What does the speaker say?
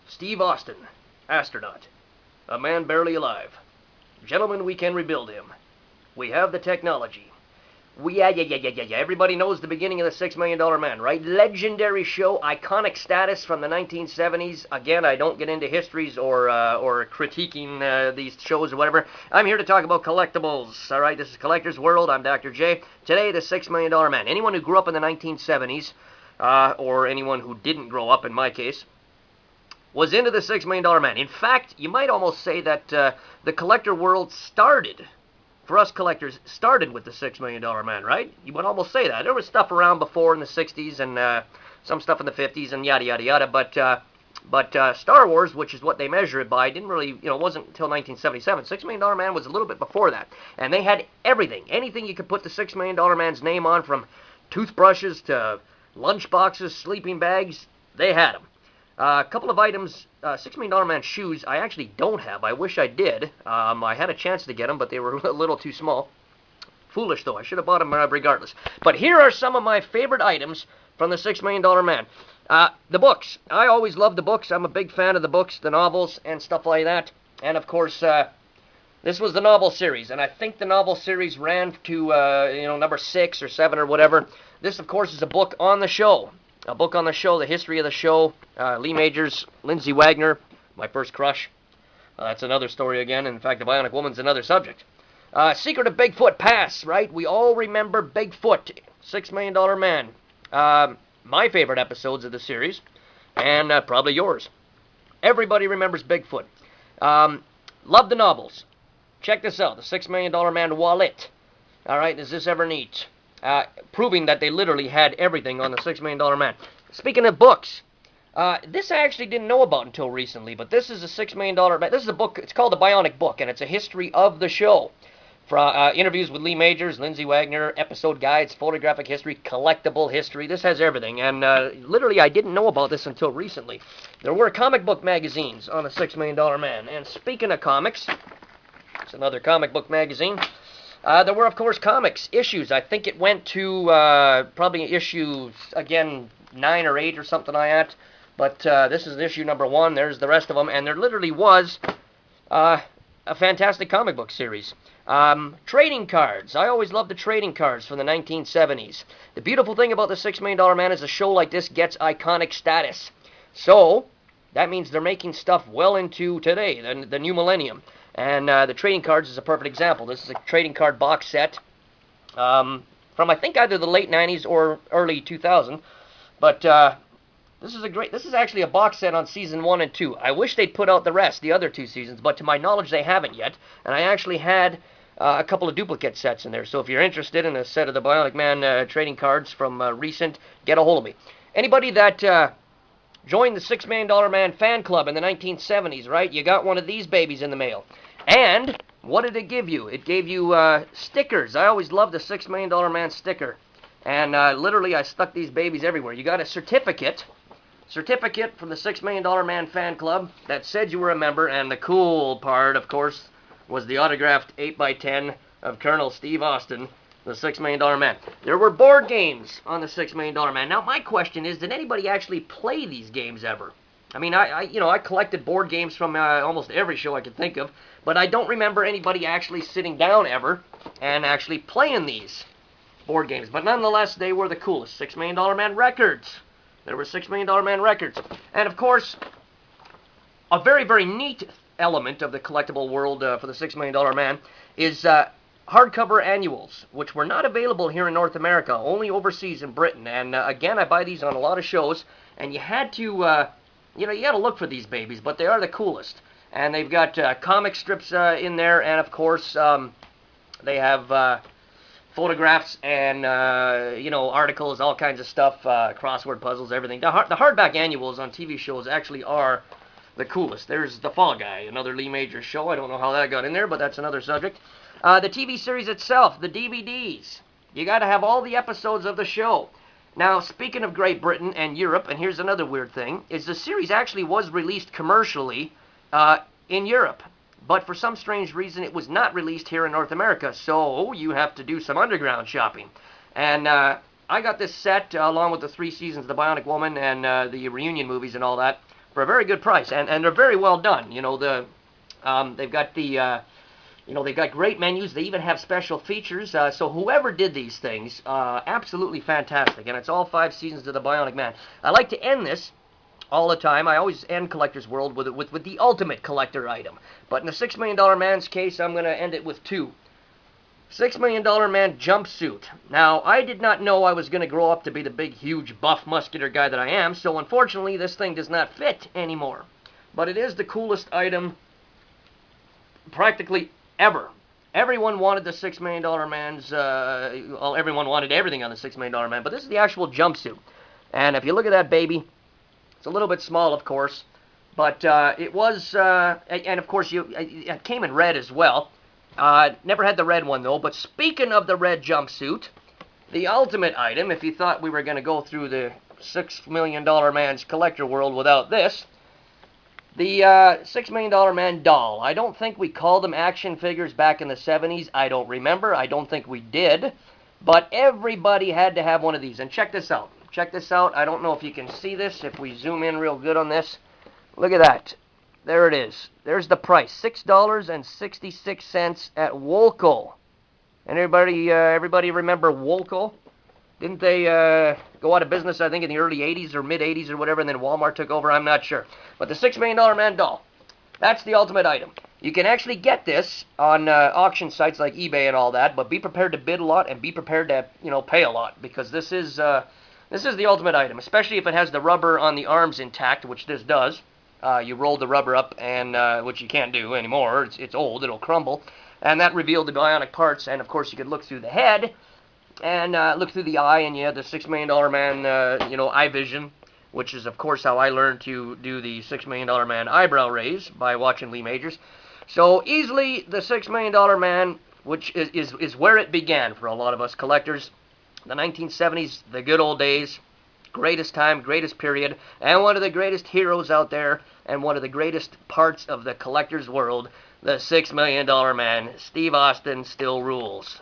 Steve Austin, astronaut. A man barely alive. Gentlemen, we can rebuild him. We have the technology. Yeah. Everybody knows the beginning of the $6 Million Man, right? Legendary show, iconic status from the 1970s. Again, I don't get into histories or critiquing these shows or whatever. I'm here to talk about collectibles. All right, this is Collector's World. I'm Dr. J. Today, the $6 Million Man. Anyone who grew up in the 1970s, or anyone who didn't grow up, in my case, was into the $6 Million Man. In fact, you might almost say that the collector world started, for us collectors, started with the $6 Million Man, right? You would almost say that. There was stuff around before in the 60s and some stuff in the 50s and yada, yada, yada. But Star Wars, which is what they measure it by, didn't really, wasn't until 1977. $6 Million Man was a little bit before that. And they had everything. Anything you could put the $6 Million Man's name on, from toothbrushes to lunchboxes, sleeping bags, they had them. A couple of items, $6 Million Man shoes, I actually don't have. I wish I did. I had a chance to get them, but they were a little too small. Foolish, though. I should have bought them regardless. But here are some of my favorite items from the $6 Million Man. The books. I always loved the books. I'm a big fan of the books, the novels, and stuff like that. And, of course, this was the novel series. And I think the novel series ran to, number 6 or 7 or whatever. This, of course, is a book on the show. A book on the show, the history of the show, Lee Majors, Lindsay Wagner, my first crush. That's another story again. In fact, the Bionic Woman's another subject. Secret of Bigfoot Pass, right? We all remember Bigfoot, $6 Million Man. My favorite episodes of the series, and probably yours. Everybody remembers Bigfoot. Love the novels. Check this out, the $6 Million Man wallet. All right, is this ever neat? Proving that they literally had everything on the $6 Million Man. Speaking of books, this I actually didn't know about until recently, but this is a $6 Million Man. This is a book, it's called The Bionic Book, and it's a history of the show. From interviews with Lee Majors, Lindsay Wagner, episode guides, photographic history, collectible history. This has everything, and literally I didn't know about this until recently. There were comic book magazines on the $6 Million Man, and speaking of comics, it's another comic book magazine. There were, of course, comics, issues. I think it went to probably issue, again, 9 or 8 or something like that. But this is issue number 1. There's the rest of them. And there literally was a fantastic comic book series. Trading cards. I always loved the trading cards from the 1970s. The beautiful thing about the $6 Million Man is a show like this gets iconic status. So, that means they're making stuff well into today, the new millennium. And the trading cards is a perfect example. This is a trading card box set from, I think, either the late 90s or early 2000. But this is actually a box set on season 1 and 2. I wish they'd put out the other 2 seasons, but to my knowledge, they haven't yet. And I actually had a couple of duplicate sets in there. So if you're interested in a set of the Bionic Man trading cards from recent, get a hold of me. Anybody that joined the $6 Million Man fan club in the 1970s, right? You got one of these babies in the mail. And what did it give you? It gave you stickers. I always loved the $6 Million Man sticker. And literally, I stuck these babies everywhere. You got a certificate from the $6 Million Man fan club that said you were a member. And the cool part, of course, was the autographed 8x10 of Colonel Steve Austin, the $6 Million Man. There were board games on the $6 Million Man. Now, my question is, did anybody actually play these games ever? I mean, I collected board games from almost every show I could think of, but I don't remember anybody actually sitting down ever and actually playing these board games. But nonetheless, they were the coolest. $6 Million Man records. There were $6 Million Man records. And, of course, a very, very neat element of the collectible world for the $6 Million Man is hardcover annuals, which were not available here in North America, only overseas in Britain. And, again, I buy these on a lot of shows, and you had to... you got to look for these babies, but they are the coolest. And they've got comic strips in there, and of course, they have photographs and, articles, all kinds of stuff, crossword puzzles, everything. The hardback annuals on TV shows actually are the coolest. There's The Fall Guy, another Lee Majors show. I don't know how that got in there, but that's another subject. The TV series itself, the DVDs. You got to have all the episodes of the show. Now, speaking of Great Britain and Europe, and here's another weird thing, is the series actually was released commercially in Europe. But for some strange reason, it was not released here in North America. So you have to do some underground shopping. And I got this set along with the 3 seasons of The Bionic Woman and the reunion movies and all that for a very good price, and they're very well done. You know, they've got the they've got great menus. They even have special features. So whoever did these things, absolutely fantastic. And it's all 5 seasons of the Bionic Man. I like to end this all the time. I always end Collector's World with the ultimate collector item. But in the $6 Million Man's case, I'm going to end it with 2. $6 Million Man jumpsuit. Now, I did not know I was going to grow up to be the big, huge, buff, muscular guy that I am, so unfortunately, this thing does not fit anymore. But it is the coolest item practically ever. Everyone wanted the $6 Million Man's, well, everyone wanted everything on the $6 Million Man, but this is the actual jumpsuit. And if you look at that baby, it's a little bit small, of course, but it was, and of course, it came in red as well. Never had the red one, though. But speaking of the red jumpsuit, the ultimate item, if you thought we were going to go through the $6 Million Man's collector world without this, the $6 Million Man doll. I don't think we called them action figures back in the 70s. I don't remember. I don't think we did. But everybody had to have one of these. And check this out. Check this out. I don't know if you can see this. If we zoom in real good on this. Look at that. There it is. There's the price. $6.66 at Woolco. And everybody remember Woolco? Didn't they go out of business, I think, in the early 80s or mid-80s or whatever, and then Walmart took over? I'm not sure. But the $6 Million Man doll. That's the ultimate item. You can actually get this on auction sites like eBay and all that, but be prepared to bid a lot and be prepared to, pay a lot, because this is the ultimate item, especially if it has the rubber on the arms intact, which this does. You roll the rubber up, and which you can't do anymore. It's old. It'll crumble. And that revealed the bionic parts. And, of course, you could look through the head and look through the eye, and you had the $6 Million Man, eye vision, which is, of course, how I learned to do the $6 Million Man eyebrow raise by watching Lee Majors. So, easily, the $6 Million Man, which is where it began for a lot of us collectors. The 1970s, the good old days. Greatest time, greatest period, and one of the greatest heroes out there, and one of the greatest parts of the collector's world, the $6 Million Man. Steve Austin still rules.